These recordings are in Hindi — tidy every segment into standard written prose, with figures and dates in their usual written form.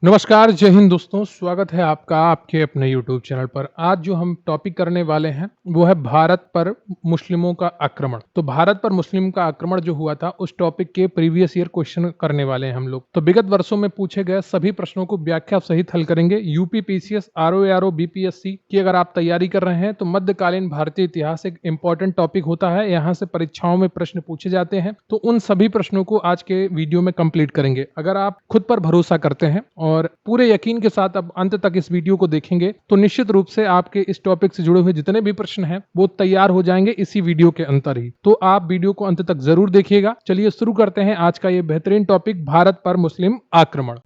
नमस्कार, जय हिंद दोस्तों। स्वागत है आपका आपके अपने YouTube चैनल पर। आज जो हम टॉपिक करने वाले हैं वो है भारत पर मुस्लिमों का आक्रमण। तो भारत पर मुस्लिम का आक्रमण जो हुआ था उस टॉपिक के प्रीवियस ईयर क्वेश्चन करने वाले हैं हम लोग। तो विगत वर्षों में पूछे गए सभी प्रश्नों को व्याख्या सहित हल करेंगे। यूपी पीसीएस, आरओ बीपीएससी की अगर आप तैयारी कर रहे हैं तो मध्यकालीन भारतीय इतिहास एक इंपॉर्टेंट टॉपिक होता है। यहाँ से परीक्षाओं में प्रश्न पूछे जाते हैं, तो उन सभी प्रश्नों को आज के वीडियो में कंप्लीट करेंगे। अगर आप खुद पर भरोसा करते हैं और पूरे यकीन के साथ अब अंत तक इस वीडियो को देखेंगे तो निश्चित रूप से आपके इस टॉपिक से जुड़े हुए जितने भी प्रश्न हैं वो तैयार हो जाएंगे इसी वीडियो के अंतर ही। तो आप वीडियो को अंत तक जरूर देखिएगा। चलिए शुरू करते हैं आज का ये बेहतरीन टॉपिक, भारत पर मुस्लिम आक्रमण।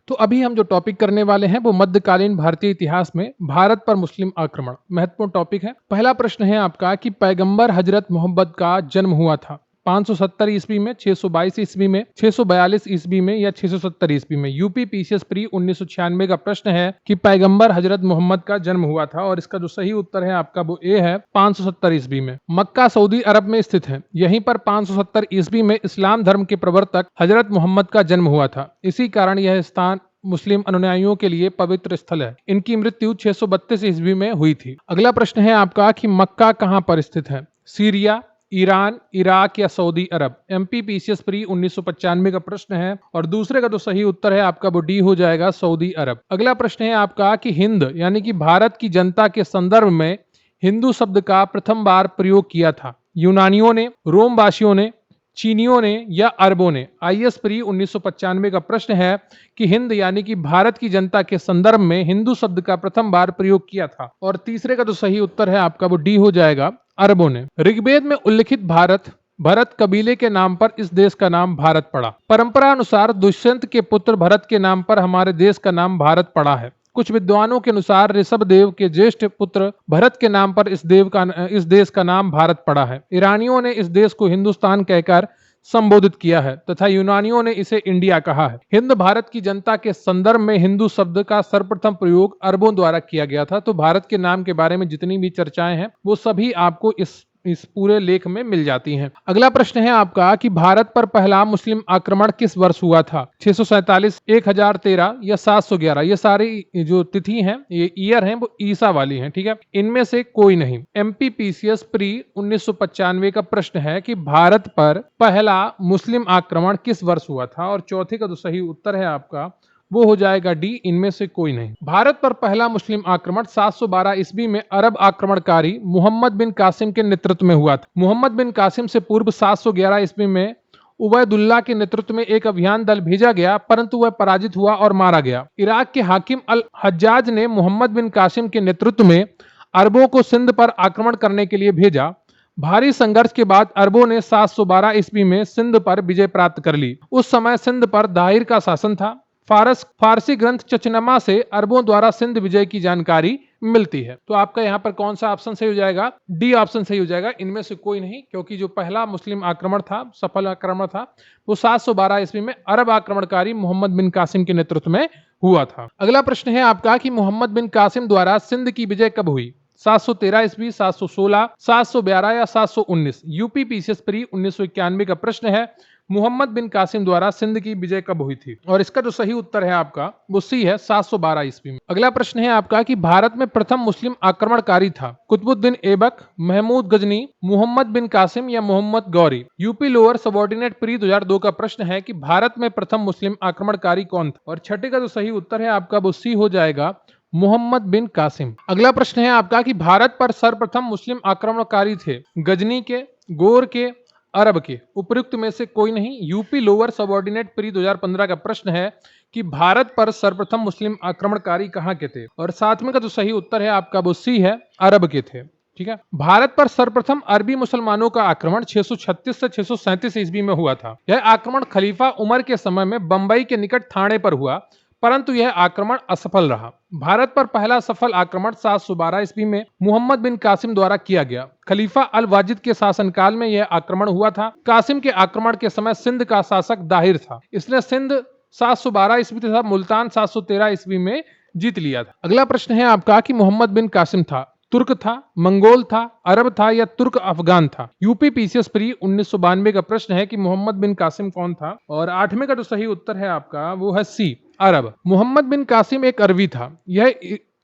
तो अभी हम जो टॉपिक करने वाले हैं वो मध्यकालीन भारतीय इतिहास में भारत पर मुस्लिम आक्रमण महत्वपूर्ण टॉपिक है। पहला प्रश्न है आपका कि पैगंबर हजरत मोहम्मद का जन्म हुआ था 570 ईस्वी में, 622 ईस्वी में, 642 ईस्वी में या 670 ईस्वी में। यूपी पीसीएस प्री 1996 का प्रश्न है कि पैगंबर हजरत मोहम्मद का जन्म हुआ था और इसका जो सही उत्तर है आपका वो ए है 570 ईस्वी में। मक्का सऊदी अरब में स्थित है। यहीं पर 570 ईस्वी में इस्लाम धर्म के प्रवर्तक हजरत मोहम्मद का जन्म हुआ था। इसी कारण यह स्थान मुस्लिम अनुयायियों के लिए पवित्र स्थल है। इनकी मृत्यु 632 ईस्वी में हुई थी। अगला प्रश्न है आपका कि मक्का कहां पर स्थित है? सीरिया, ईरान, इराक या सऊदी अरब। एमपी पीसीएस प्री 1995 का प्रश्न है और दूसरे का जो सही उत्तर है आपका वो डी हो जाएगा, सऊदी अरब। अगला प्रश्न है आपका कि हिंद यानी कि भारत की जनता के संदर्भ में हिंदू शब्द का प्रथम बार प्रयोग किया था। यूनानियों ने, रोमवासियों ने, चीनियों ने या अरबों ने। आईएस प्री 1995 का प्रश्न है कि हिंद यानी कि भारत की जनता के संदर्भ में हिंदू शब्द का प्रथम बार प्रयोग किया था और तीसरे का जो सही उत्तर है आपका वो डी हो जाएगा, अरबों ने। ऋग्वेद में उल्लिखित भरत कबीले के नाम पर इस देश का नाम भारत पड़ा। परंपरा अनुसार दुष्यंत के पुत्र भरत के नाम पर हमारे देश का नाम भारत पड़ा है। कुछ विद्वानों के अनुसार ऋषभदेव के ज्येष्ठ पुत्र भरत के नाम पर इस देश का नाम भारत पड़ा है। ईरानियों ने इस देश को हिंदुस्तान कहकर संबोधित किया है तथा यूनानियों ने इसे इंडिया कहा है। हिंद भारत की जनता के संदर्भ में हिंदू शब्द का सर्वप्रथम प्रयोग अरबों द्वारा किया गया था। तो भारत के नाम के बारे में जितनी भी चर्चाएं हैं वो सभी आपको इस पूरे लेख में मिल जाती हैं। अगला प्रश्न है आपका कि भारत पर पहला मुस्लिम आक्रमण किस वर्ष हुआ था? 647, 1013 या 711। ये सारी जो तिथि हैं, ये ईयर हैं, वो ईसा वाली हैं। ठीक है, इनमें से कोई नहीं। एमपी पीसीएस प्री 1995 का प्रश्न है कि भारत पर पहला मुस्लिम आक्रमण किस वर्ष हुआ था और चौथे का जो सही उत्तर है आपका वो हो जाएगा डी, इनमें से कोई नहीं। भारत पर पहला मुस्लिम आक्रमण 712 ईस्वी में अरब आक्रमणकारी मोहम्मद बिन कासिम के नेतृत्व में हुआ था। मोहम्मद बिन कासिम से पूर्व 711 ईस्वी में उबैदुल्लाह के नेतृत्व में एक अभियान दल भेजा गया, परंतु वह पराजित हुआ और मारा गया। इराक के हाकिम अल हज्जाज ने मोहम्मद बिन कासिम के नेतृत्व में अरबों को सिंध पर आक्रमण करने के लिए भेजा। भारी संघर्ष के बाद अरबों ने 712 ईस्वी में सिंध पर विजय प्राप्त कर ली। उस समय सिंध पर दाहिर का शासन था। फारसी ग्रंथ चचनमा से अरबों द्वारा सिंध विजय की जानकारी मिलती है। तो आपका यहाँ पर कौन सा ऑप्शन सही हो जाएगा? डी ऑप्शन सही हो जाएगा, इनमें से कोई नहीं, क्योंकि जो पहला मुस्लिम आक्रमण था, सफल आक्रमण था, वो 712 ईस्वी में अरब आक्रमणकारी मोहम्मद बिन कासिम के नेतृत्व में हुआ था। अगला प्रश्न है आपका कि मोहम्मद बिन कासिम द्वारा सिंध की विजय कब हुई? 713 ईस्वी, 716, 712 या 719। यूपी पीसीएस प्री 1991 का प्रश्न है मोहम्मद बिन कासिम द्वारा सिंध की विजय कब हुई थी और इसका जो सही उत्तर है आपका वो सी है, 712 ईस्वी में। अगला प्रश्न है आपका कि भारत में प्रथम मुस्लिम आक्रमणकारी था कुतुबुद्दीन ऐबक, महमूद गजनी, मोहम्मद बिन कासिम या Mohammed Ghori. UP lower subordinate pre 2002 का प्रश्न है कि भारत में प्रथम मुस्लिम आक्रमणकारी कौन था और छठे का जो सही उत्तर है आपका वो सी हो जाएगा, मोहम्मद बिन कासिम। अगला प्रश्न है आपका कि भारत पर सर्वप्रथम मुस्लिम आक्रमणकारी थे गजनी के, गोर के, अरब के। उपयुक्त में से कोई नहीं। यूपी लोअर सबऑर्डिनेट प्री 2015 का प्रश्न है कि भारत पर सर्वप्रथम मुस्लिम आक्रमणकारी कहां के थे और सातवें का जो सही उत्तर है आपका वो सी है, अरब के थे। ठीक है, भारत पर सर्वप्रथम अरबी मुसलमानों का आक्रमण 636 से 637 ईस्वी में हुआ था। यह आक्रमण खलीफा उमर के समय में बंबई के निकट थाने पर हुआ, परंतु यह आक्रमण असफल रहा। भारत पर पहला सफल आक्रमण 712 ईस्वी में मोहम्मद बिन कासिम द्वारा किया गया। खलीफा अल वाजिद के शासनकाल में यह आक्रमण हुआ था। कासिम के आक्रमण के समय सिंध का शासक दाहिर था, इसने सिंध 712 ईस्वी तथा मुल्तान 713 ईस्वी में जीत लिया था। अगला प्रश्न है आपका कि मोहम्मद बिन कासिम था तुर्क था, मंगोल था, अरब था या तुर्क अफगान था? यूपी पीसीएस प्री 1992 का प्रश्न है कि मोहम्मद बिन कासिम कौन था? और 8वें का जो सही उत्तर है आपका वो है सी, अरब। मोहम्मद बिन कासिम एक अरबी था।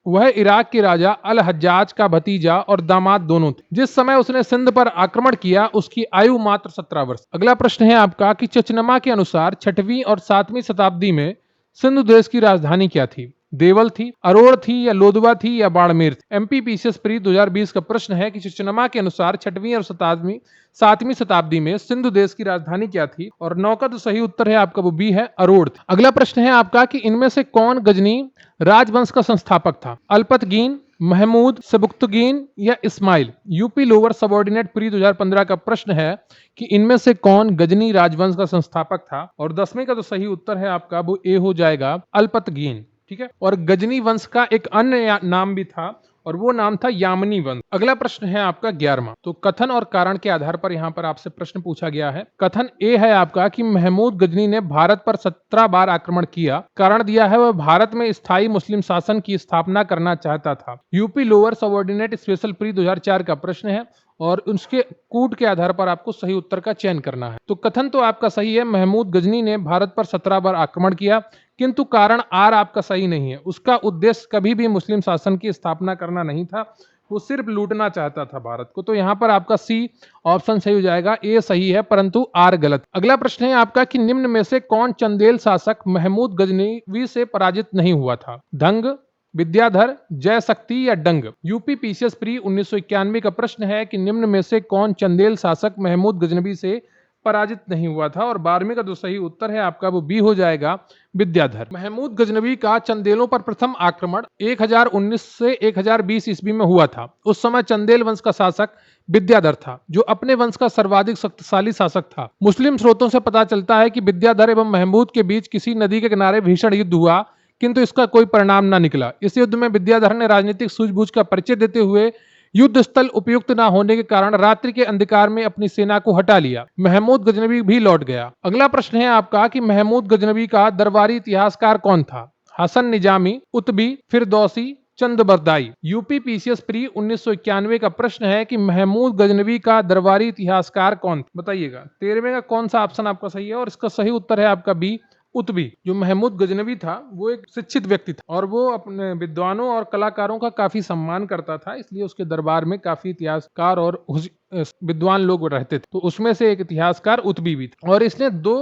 वह इराक के राजा अल हज्जाज का भतीजा और दामाद दोनों थे। जिस समय उसने सिंध पर आक्रमण किया उसकी आयु मात्र 17 वर्ष। अगला प्रश्न है आपका कि चचनमा के अनुसार 6वीं और 7वीं शताब्दी में सिंधु देश की राजधानी क्या थी? देवल थी, अरोड़ थी या लोधवा थी या बाड़मेर थी? एमपी पीसीएस प्री 2020 का प्रश्न है कि चचनमा के अनुसार 6वीं और 7वीं शताब्दी में सिंधु देश की राजधानी क्या थी? और 9 का जो सही उत्तर है आपका वो बी है, अरोड़ थी। अगला प्रश्न है आपका कि इनमें से कौन गजनी राजवंश का संस्थापक था? अल्पतगीन, महमूद, सबुक्तगीन या Ismail? UP lower subordinate pre 2015 का प्रश्न है कि इनमें से कौन गजनी राजवंश का संस्थापक था? और 10वें का जो सही उत्तर है आपका वो ए हो जाएगा, अल्पतगीन। ठीक है। और गजनी वंश का एक अन्य नाम भी था और वो नाम था यामनी वंश। अगला प्रश्न है आपका 11वां। तो कथन और कारण के आधार पर यहां पर आपसे प्रश्न पूछा गया है। कथन ए है आपका कि महमूद गजनी ने भारत पर 17 बार आक्रमण किया। कारण दिया है वह भारत में स्थायी मुस्लिम शासन की स्थापना करना चाहता था। UP lower subordinate special pre 2004 का प्रश्न है और उसके कूट के आधार पर आपको सही उत्तर का चयन करना है। तो कथन तो आपका सही है, महमूद गजनी ने भारत पर 17 बार आक्रमण किया, किंतु कारण आर आपका सही नहीं है। उसका उद्देश्य कभी भी मुस्लिम शासन की स्थापना करना नहीं था, वो सिर्फ लूटना चाहता था भारत को। तो यहां पर आपका सी ऑप्शन सही हो जाएगा, ए सही है परंतु आर गलत। अगला प्रश्न है आपका कि निम्न में से कौन चंदेल शासक महमूद गजनवी से पराजित नहीं हुआ था? धंग, विद्याधर, जय शक्ति या डंग? यूपी पीसीएस प्री 1991 का प्रश्न है कि निम्न में से कौन चंदेल शासक महमूद गजनवी से पराजित नहीं हुआ था? और 12वें का जो सही उत्तर है आपका वो बी हो जाएगा, विद्याधर। महमूद गजनवी का चंदेलों पर प्रथम आक्रमण 1019 से 1020 ईस्वी में हुआ था। उस समय चंदेल वंश का शासक विद्याधर था, जो अपने वंश का सर्वाधिक शक्तिशाली शासक था। मुस्लिम स्रोतों से पता चलता है कि विद्याधर एवं महमूद के बीच किसी नदी के किनारे भीषण युद्ध हुआ, किंतु इसका कोई परिणाम न निकला। इस युद्ध में विद्याधर ने राजनीतिक सूझबूझ का परिचय देते हुए युद्ध स्थल उपयुक्त न होने के कारण रात्रि के अंधकार में अपनी सेना को हटा लिया। महमूद गजनवी भी लौट गया। अगला प्रश्न है आपका कि महमूद गजनवी का दरबारी इतिहासकार कौन था? Hasan Nizami, Utbi, Firdausi, Chandbardai? UP PCS pre 1991 का प्रश्न है कि महमूद गजनवी का दरबारी इतिहासकार कौन? बताइएगा 13वें का कौन सा ऑप्शन आपका सही है? और इसका सही उत्तर है आपका बी, उतबी। जो महमूद गजनवी था वो एक शिक्षित व्यक्ति था और वो अपने विद्वानों और कलाकारों का काफी सम्मान करता था, इसलिए उसके दरबार में काफी इतिहासकार और विद्वान लोग रहते थे। तो उसमें से एक इतिहासकार उतबी भी था और इसने 2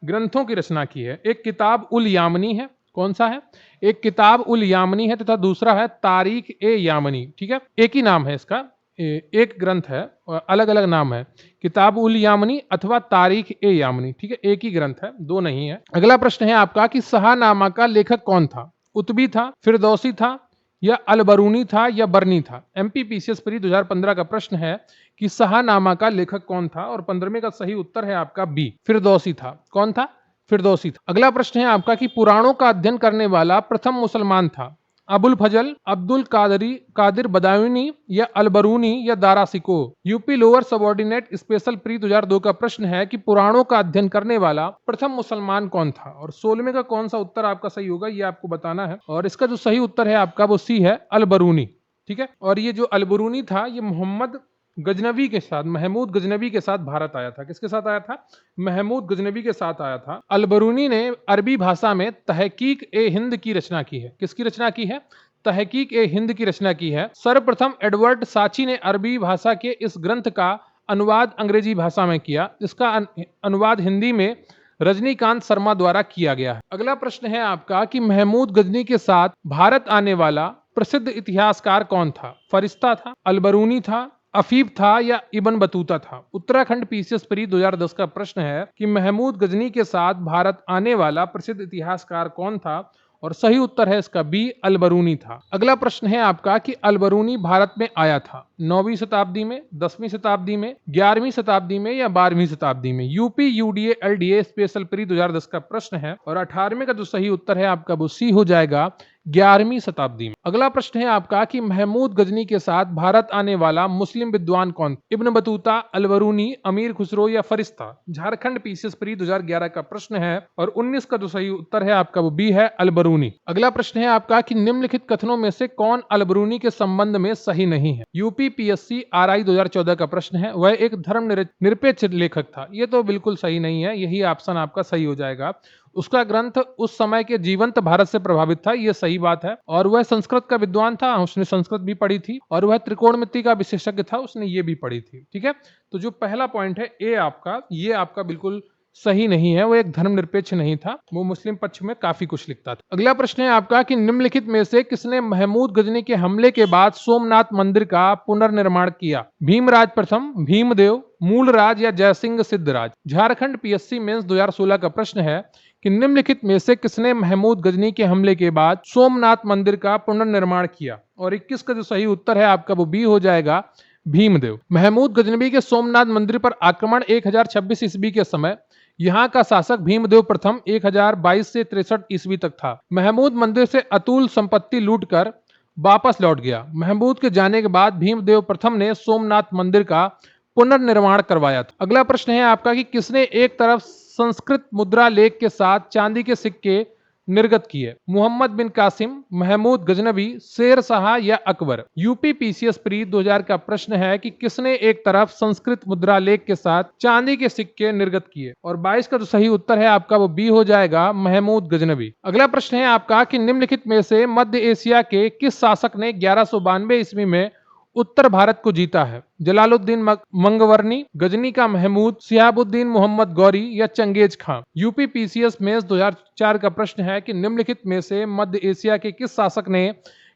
ग्रंथों की रचना की है। एक किताब उल यामनी है, कौन सा है? एक किताब उल यामनी है तथा दूसरा है तारीख ए यामनी। ठीक है, एक ही नाम है इसका, एक ग्रंथ है और अलग अलग नाम है, किताब उल यामनी अथवा तारीख ए यामनी। ठीक है, एक ही ग्रंथ है, 2 नहीं है। अगला प्रश्न है आपका कि शाहनामा का लेखक कौन था? उतबी था, फिरदौसी था या अलबरूनी था या बरनी था? एमपी पीसीएस प्री 2015 का प्रश्न है कि शाहनामा का लेखक कौन था? और 15वें का सही उत्तर है आपका बी, फिरदौसी था। कौन था? फिरदौसी था। अगला प्रश्न है आपका कि पुराणों का अध्ययन करने वाला प्रथम मुसलमान था? अबुल फजल, अब्दुल कादिर बदायूनी या अलबरूनी या Darashikoh? UP lower subordinate special pre 2002 का प्रश्न है कि पुराणों का अध्ययन करने वाला प्रथम मुसलमान कौन था? और 16वें का कौन सा उत्तर आपका सही होगा ये आपको बताना है। और इसका जो सही उत्तर है आपका वो सी है, अलबरूनी। ठीक है, और ये जो अलबरूनी था ये मोहम्मद गजनवी के साथ, महमूद गजनवी के साथ भारत आया था। किसके साथ आया था? महमूद गजनवी के साथ आया था। अलबरूनी ने अरबी भाषा में तहकीक ए हिंद की रचना की है। किसकी रचना की है? तहकीक ए हिंद की रचना की है। सर्वप्रथम एडवर्ड साची ने अरबी भाषा के इस ग्रंथ का अनुवाद अंग्रेजी भाषा में किया। इसका अनुवाद हिंदी में रजनीकांत शर्मा द्वारा किया गया है। अगला प्रश्न है आपका कि महमूद गजनी के साथ भारत आने वाला प्रसिद्ध इतिहासकार कौन था? फरिश्ता था, अलबरूनी था, अफीफ था या इब्न बतूता था? उत्तराखंड पीसीएस प्री 2010 का प्रश्न है कि महमूद गजनी के साथ भारत आने वाला प्रसिद्ध इतिहासकार कौन था? और सही उत्तर है इसका बी, अलबरूनी था। अगला प्रश्न है आपका कि अलबरूनी भारत में आया था। 9वीं शताब्दी में, 10वीं शताब्दी में, 11वीं शताब्दी में या 12वीं शताब्दी में? UP UDA LDA special pre 2010 का प्रश्न है और 18वें का जो सही उत्तर है आपका वो सी हो जाएगा, 11वीं शताब्दी में। अगला प्रश्न है आपका कि महमूद गजनी के साथ भारत आने वाला मुस्लिम विद्वान कौन? इब्न बतूता, अलबरूनी, अमीर खुसरो या फरिश्ता? झारखंड पीसीएस प्री 2011 का प्रश्न है और 19 का जो सही उत्तर है आपका वो बी है, अलबरूनी। अगला प्रश्न है आपका कि निम्नलिखित कथनों में से कौन अलबरूनी के संबंध में सही नहीं है? यूपी पीएससी आरआई 2014 का प्रश्न है। वह एक धर्म निरपेक्ष लेखक था। ये तो बिल्कुल सही नहीं है, यही ऑप्शन आपका सही हो जाएगा। उसका ग्रंथ उस समय के जीवंत भारत से प्रभावित था, यह सही बात है। और वह संस्कृत का विद्वान था, उसने संस्कृत भी पढ़ी थी। और वह त्रिकोणमिति का विशेषज्ञ था, उसने ये भी पढ़ी थी। ठीक है, तो जो पहला पॉइंट है ए आपका, ये आपका बिल्कुल सही नहीं है। वो एक धर्मनिरपेक्ष नहीं था, वो मुस्लिम पक्ष में काफी कुछ लिखता था। अगला प्रश्न है आपका कि निम्नलिखित में से किसने महमूद गजनी के हमले के बाद सोमनाथ मंदिर का पुनर्निर्माण किया? भीमराज प्रथम, भीमदेव, मूलराज या जयसिंह सिद्धराज? झारखंड पीएससी मेंस 2016 का प्रश्न है कि निम्नलिखित में से किसने महमूद गजनी के हमले के बाद सोमनाथ मंदिर का पुनर्निर्माण किया? और 21 का जो सही उत्तर है आपका वो बी हो जाएगा, भीमदेव। महमूद गजनवी के सोमनाथ मंदिर पर आक्रमण 1026 ईस्वी के समय यहाँ का शासक भीमदेव प्रथम 1022 से 63 ईस्वी तक था। महमूद मंदिर से अतुल संपत्ति लूटकर वापस लौट गया। महमूद के जाने के बाद भीमदेव प्रथम ने सोमनाथ मंदिर का पुनर्निर्माण करवाया था। अगला प्रश्न है आपका कि किसने एक तरफ संस्कृत मुद्रा लेख के साथ चांदी के सिक्के निर्गत किए? मोहम्मद बिन कासिम, महमूद गजनवी, शेर शाह या अकबर? यूपी पीसीएस प्री 2000 का प्रश्न है कि किसने एक तरफ संस्कृत मुद्रा लेख के साथ चांदी के सिक्के निर्गत किए? और 22 का जो सही उत्तर है आपका वो बी हो जाएगा, महमूद गजनवी। अगला प्रश्न है आपका कि निम्नलिखित में से मध्य एशिया के किस शासक ने 1192 ईस्वी में उत्तर भारत को जीता है? जलालुद्दीन मंगवर्नी, गजनी का महमूद, सिहाबुद्दीन मोहम्मद गौरी या चंगेज खां? यूपी पीसीएस मेंस 2004 का प्रश्न है कि निम्नलिखित में से मध्य एशिया के किस शासक ने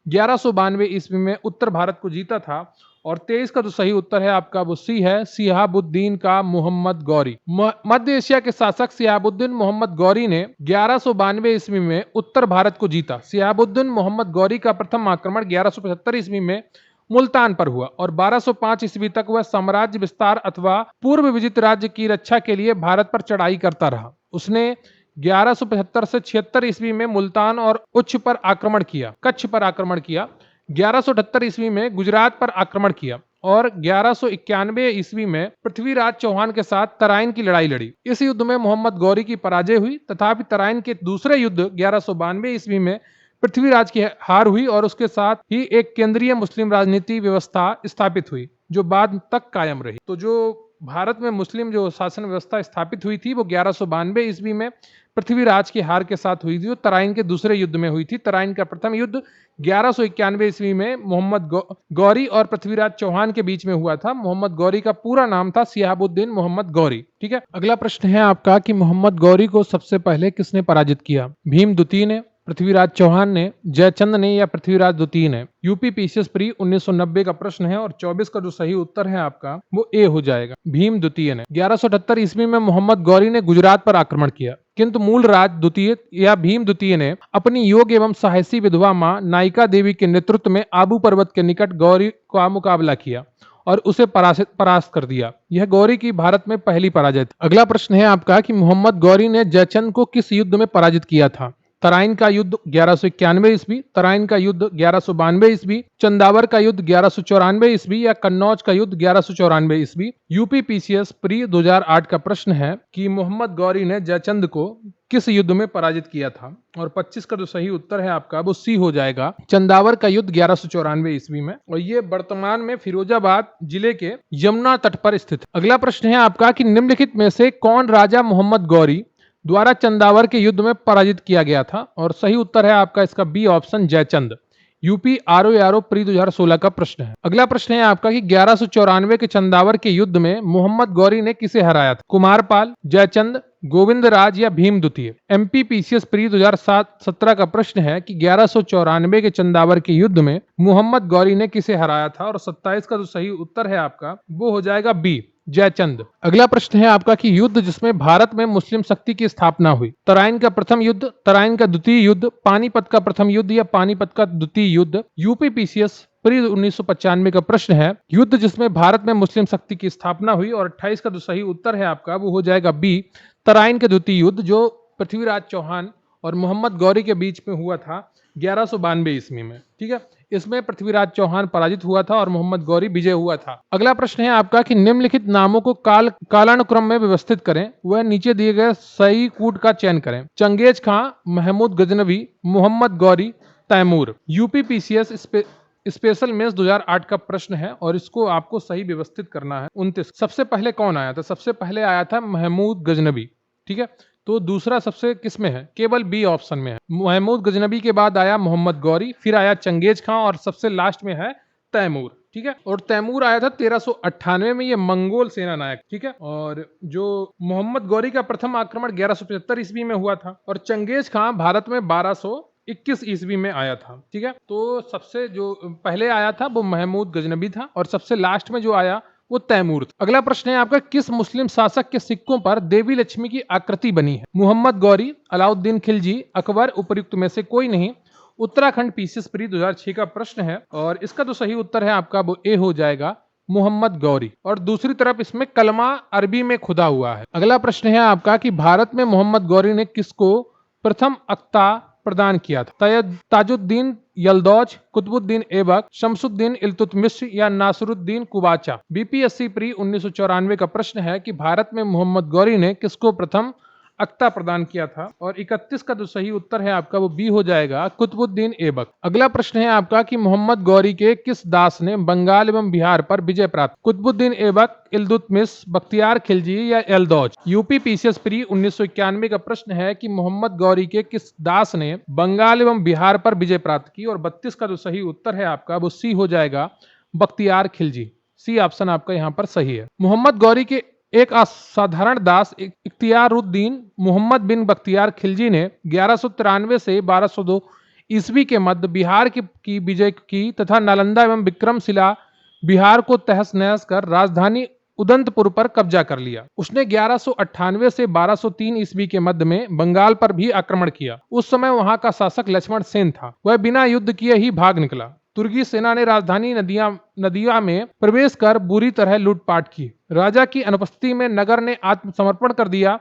1192 ईस्वी में उत्तर भारत को जीता था? और 23 का जो सही उत्तर है आपका वो सी है, सिहाबुद्दीन का मोहम्मद गौरी। मध्य एशिया के शासक सिहाबुद्दीन मोहम्मद गौरी ने 1192 ईस्वी में उत्तर भारत को जीता। सिहाबुद्दीन मोहम्मद गौरी का प्रथम आक्रमण 1175 ईस्वी में मुल्तान पर हुआ और 1205 ईस्वी तक वह साम्राज्य विस्तार अथवा पूर्व विजित राज्य की रक्षा के लिए भारत पर चढ़ाई करता रहा। उसने 1175 से 76 ईस्वी में मुल्तान और उच्च पर आक्रमण किया, कच्छ पर आक्रमण किया। 1178 ईस्वी में गुजरात पर आक्रमण किया और 1191 ईस्वी में पृथ्वीराज चौहान के साथ तराइन की लड़ाई लड़ी। इस युद्ध में मोहम्मद गौरी की पराजय हुई, तथापि तराइन के दूसरे युद्ध 1192 ईस्वी में पृथ्वीराज की हार हुई और उसके साथ ही एक केंद्रीय मुस्लिम राजनीति व्यवस्था स्थापित हुई जो बाद तक कायम रही। तो जो भारत में मुस्लिम जो शासन व्यवस्था स्थापित हुई थी वो 1192 ईस्वी में पृथ्वीराज की हार के साथ हुई थी, जो तराइन के दूसरे युद्ध में हुई थी। तराइन का प्रथम युद्ध 1191 ईस्वी में मोहम्मद गौरी और पृथ्वीराज चौहान के बीच में हुआ था। मोहम्मद गौरी का पूरा नाम था सिहाबुद्दीन मोहम्मद गौरी। ठीक है, अगला प्रश्न है आपका कि मोहम्मद गौरी को सबसे पहले किसने पराजित किया? भीम द्वितीय ने, पृथ्वीराज चौहान ने, जयचंद ने या पृथ्वीराज द्वितीय ने? यूपी पीसीएस प्री 1990 का प्रश्न है और 24 का जो सही उत्तर है आपका वो ए हो जाएगा, भीम द्वितीय ने। 1178 ईस्वी में मोहम्मद गौरी ने गुजरात पर आक्रमण किया, किंतु मूलराज द्वितीय या भीम द्वितीय ने अपनी योग एवं साहसी विधवा मां नायिका देवी के नेतृत्व में आबू पर्वत के निकट गौरी का मुकाबला किया और उसे परास्त कर दिया। यह गौरी की भारत में पहली पराजय थी। अगला प्रश्न है आपका कि मोहम्मद गौरी ने जयचंद को किस युद्ध में पराजित किया था? तराइन का युद्ध 1191 ईस्वी, तराइन का युद्ध 1192 ईस्वी, चंदावर का युद्ध 1194 ईस्वी या कन्नौज का युद्ध 1194 ईस्वी? यूपी पीसीएस प्री 2008 का प्रश्न है कि मोहम्मद गौरी ने जयचंद को किस युद्ध में पराजित किया था? और 25 का जो सही उत्तर है आपका वो सी हो जाएगा, चंदावर का युद्ध 1194 ईस्वी में। और ये वर्तमान में फिरोजाबाद जिले के यमुना तट पर स्थित। अगला प्रश्न है आपका कि निम्नलिखित में से कौन राजा मोहम्मद गौरी द्वारा चंदावर के युद्ध में पराजित किया गया था? और सही उत्तर है आपका इसका B option, Jaichand. UP RO pre 2016 का प्रश्न है। अगला प्रश्न है आपका कि 1194 के चंदावर के युद्ध में मोहम्मद गौरी ने किसे हराया था? कुमारपाल, जयचंद, गोविंदराज या भीम द्वितीय? एमपी पीसीएस प्री 2017 का प्रश्न है कि 1194 के चंदावर के युद्ध में मोहम्मद गौरी ने किसे हराया था? और 27 का जो सही उत्तर है आपका वो हो जाएगा बी, जयचंद। अगला प्रश्न है आपका कि युद्ध जिसमें भारत में मुस्लिम शक्ति की स्थापना हुई। तराइन का प्रथम युद्ध, तराइन का द्वितीय युद्ध, पानीपत का प्रथम युद्ध या पानीपत का द्वितीय युद्ध। यूपीपीसीएस प्री 1995 का प्रश्न है, युद्ध जिसमें भारत में मुस्लिम शक्ति की स्थापना हुई। और 28 का जो सही उत्तर है आपका वो हो जाएगा बी, तराइन के द्वितीय युद्ध, जो पृथ्वीराज चौहान और मोहम्मद गौरी के बीच में हुआ था 1192 ईस्वी में। ठीक है, इसमें पृथ्वीराज चौहान पराजित हुआ था और मोहम्मद गौरी विजय हुआ था। अगला प्रश्न है आपका कि निम्नलिखित नामों को कालानुक्रम में व्यवस्थित करें, वह नीचे दिए गए सही कूट का चयन करें। Changez Khan, Mahmud Ghaznavi, Mohammad Ghori, Taimur. UPPCS special mains 2008 का प्रश्न है और इसको आपको सही व्यवस्थित करना है। 29 सबसे पहले कौन आया था? सबसे पहले आया था महमूद गजनवी। ठीक है, तो दूसरा सबसे किस में है? केवल बी ऑप्शन में है। महमूद गजनबी के बाद आया मोहम्मद गौरी, फिर आया चंगेज खां और सबसे लास्ट में है तैमूर। ठीक है, और तैमूर आया था 1398 में, ये मंगोल सेना नायक। ठीक है, और जो मोहम्मद गौरी का प्रथम आक्रमण 1175 ईस्वी में हुआ था और चंगेज खां भारत में 1221 ईस्वी में आया था। ठीक है, तो सबसे जो पहले आया था वो महमूद गजनबी था और सबसे लास्ट में जो आया वो तैमूर था। अगला प्रश्न है आपका, किस मुस्लिम शासक के सिक्कों पर देवी लक्ष्मी की आकृति बनी है? मोहम्मद गौरी, अलाउद्दीन खिलजी, अकबर, उपर्युक्त में से कोई नहीं। उत्तराखंड पीसीएस प्री 2006 का प्रश्न है और इसका जो सही उत्तर है आपका वो ए हो जाएगा, मोहम्मद गौरी। और दूसरी तरफ इसमें कलमा अरबी में खुदा हुआ है। अगला प्रश्न है आपका कि भारत में मोहम्मद गौरी ने किसको प्रथम अख्ता प्रदान किया था? ताजुद्दीन यल्दौज, कुतुबुद्दीन ऐबक, शमसुद्दीन इल्तुतमिश या नासरुद्दीन कुबाचा। बीपीएससी प्री 1994 का प्रश्न है कि भारत में मोहम्मद गौरी ने किसको प्रथम अख्ता प्रदान किया था? और 31 का जो सही उत्तर है आपका वो बी हो जाएगा, कुतुबुद्दीन ऐबक। अगला प्रश्न है आपका कि मोहम्मद गौरी के किस दास ने बंगाल एवं बिहार पर विजय प्राप्त? कुतुबुद्दीन ऐबक, इल्तुतमिश, बख्तियार खिलजी या एल्दौज। यूपीपीसीएस प्री 1991 का प्रश्न है कि मोहम्मद गौरी के किस दास ने बंगाल एवं बिहार पर विजय प्राप्त की? और 32 का जो सही उत्तर है आपका वो सी हो जाएगा, बख्तियार खिलजी। सी ऑप्शन आपका यहाँ पर सही है। मोहम्मद गौरी के एक असाधारण दास इख्तियारुद्दीन मोहम्मद बिन बख्तियार खिलजी ने 1193 से 1202 ईस्वी के मध्य बिहार की विजय की तथा नालंदा एवं विक्रमशिला बिहार को तहस नहस कर राजधानी उदंतपुर पर कब्जा कर लिया। उसने 1198 से 1203 ईस्वी के मध्य में बंगाल पर भी आक्रमण किया। उस समय वहां का शासक लक्ष्मण सेन था। वह बिना युद्ध किए ही भाग निकला। तुर्की सेना ने राजधानी नदिया में प्रवेश कर बुरी तरह लूटपाट की। राजा की अनुपस्थिति में नगर ने आत्मसमर्पण कर दिया।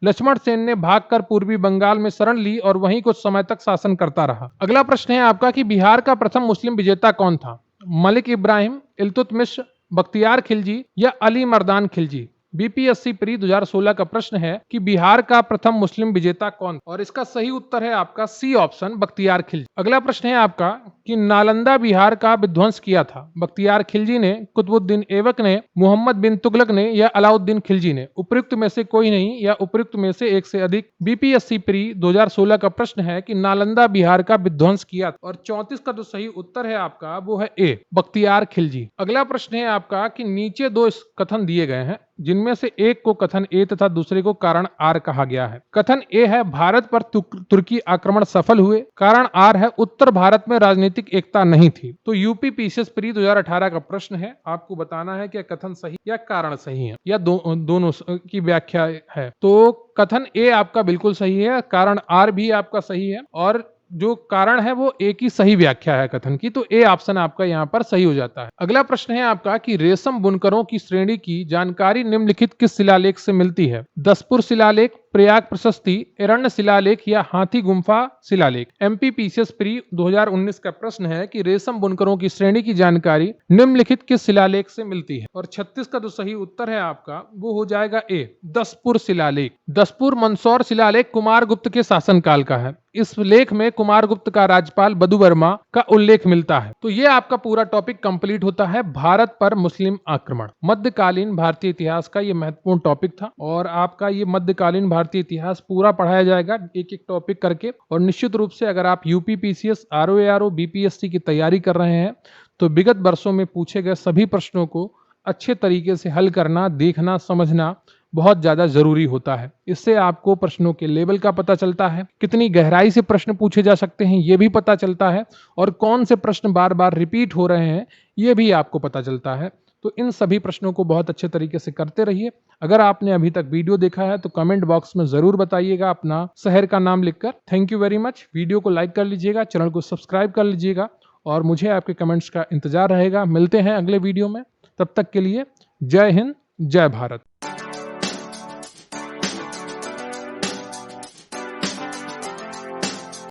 लक्ष्मण सेन ने भागकर पूर्वी बंगाल में शरण ली और वहीं कुछ समय तक शासन करता रहा। अगला प्रश्न है आपका कि बिहार का प्रथम मुस्लिम विजेता कौन था? मलिक इब्राहिम, इल्तुतमिश, बख्तियार खिलजी या अली मर्दान खिलजी। बीपीएससी प्री 2016 का प्रश्न है कि बिहार का प्रथम मुस्लिम विजेता कौन? और इसका सही उत्तर है आपका सी ऑप्शन, बख्तियार खिलजी। अगला प्रश्न है आपका कि नालंदा बिहार का विध्वंस किया था? बख्तियार खिलजी ने, कुतुबुद्दीन ऐबक ने, मोहम्मद बिन तुगलक ने या अलाउद्दीन खिलजी ने। उपयुक्त में से कोई नहीं या उपयुक्त में से एक से अधिक। बीपीएससी प्री 2016 का प्रश्न है कि नालंदा बिहार का विध्वंस किया था। और 34 का जो सही उत्तर है आपका वो है ए, बख्तियार खिलजी। अगला प्रश्न है आपका कि नीचे दो कथन दिए गए हैं जिनमें से एक को कथन ए तथा दूसरे को कारण आर कहा गया है। कथन ए है भारत पर तुर्की आक्रमण सफल हुए। कारण आर है उत्तर भारत में राजनीतिक एकता नहीं थी। तो यूपीपीसीएस प्री 2018 का प्रश्न है, आपको बताना है कि कथन सही या कारण सही है या दोनों की व्याख्या है। तो कथन ए आपका बिल्कुल सही है, कारण आर भी आपका सही है और जो कारण है वो एक ही सही व्याख्या है कथन की। तो ए ऑप्शन आपका यहाँ पर सही हो जाता है। अगला प्रश्न है आपका कि रेशम बुनकरों की श्रेणी की जानकारी निम्नलिखित किस शिलालेख से मिलती है? दसपुर शिलालेख, प्रयाग प्रशस्ति, एरण्य शिलालेख या हाथी गुम्फा शिलालेख। एमपीपीसीएस प्री 2019 का प्रश्न है कि रेशम बुनकरों की श्रेणी की जानकारी निम्नलिखित किस शिलालेख से मिलती है? और 36 का जो सही उत्तर है आपका वो हो जाएगा ए, दसपुर शिलालेख। दसपुर मंदसौर शिलालेख कुमार गुप्त के शासनकाल का है। इस लेख में कुमार गुप्त का राज्यपाल बदु वर्मा का उल्लेख मिलता है। तो ये आपका पूरा टॉपिक कंप्लीट होता है, भारत पर मुस्लिम आक्रमण। मध्यकालीन भारतीय इतिहास का ये महत्वपूर्ण टॉपिक था और आपका ये मध्यकालीन भारतीय इतिहास पूरा पढ़ाया जाएगा एक एक टॉपिक करके। और निश्चित रूप से अगर आप यूपीपीसीएस, आरओएआरओ, बीपीएससी की तैयारी कर रहे हैं तो विगत वर्षों में पूछे गए सभी प्रश्नों को अच्छे तरीके से हल करना, देखना, समझना बहुत ज्यादा जरूरी होता है। इससे आपको प्रश्नों के लेवल का पता चलता है, कितनी गहराई से प्रश्न पूछे जा सकते हैं ये भी पता चलता है और कौन से प्रश्न बार बार रिपीट हो रहे हैं ये भी आपको पता चलता है। तो इन सभी प्रश्नों को बहुत अच्छे तरीके से करते रहिए। अगर आपने अभी तक वीडियो देखा है तो कमेंट बॉक्स में जरूर बताइएगा अपना शहर का नाम लिखकर। Thank you very much. Video को लाइक कर लीजिएगा, चैनल को सब्सक्राइब कर लीजिएगा और मुझे आपके कमेंट्स का इंतजार रहेगा। मिलते हैं अगले वीडियो में, तब तक के लिए जय हिंद, जय भारत।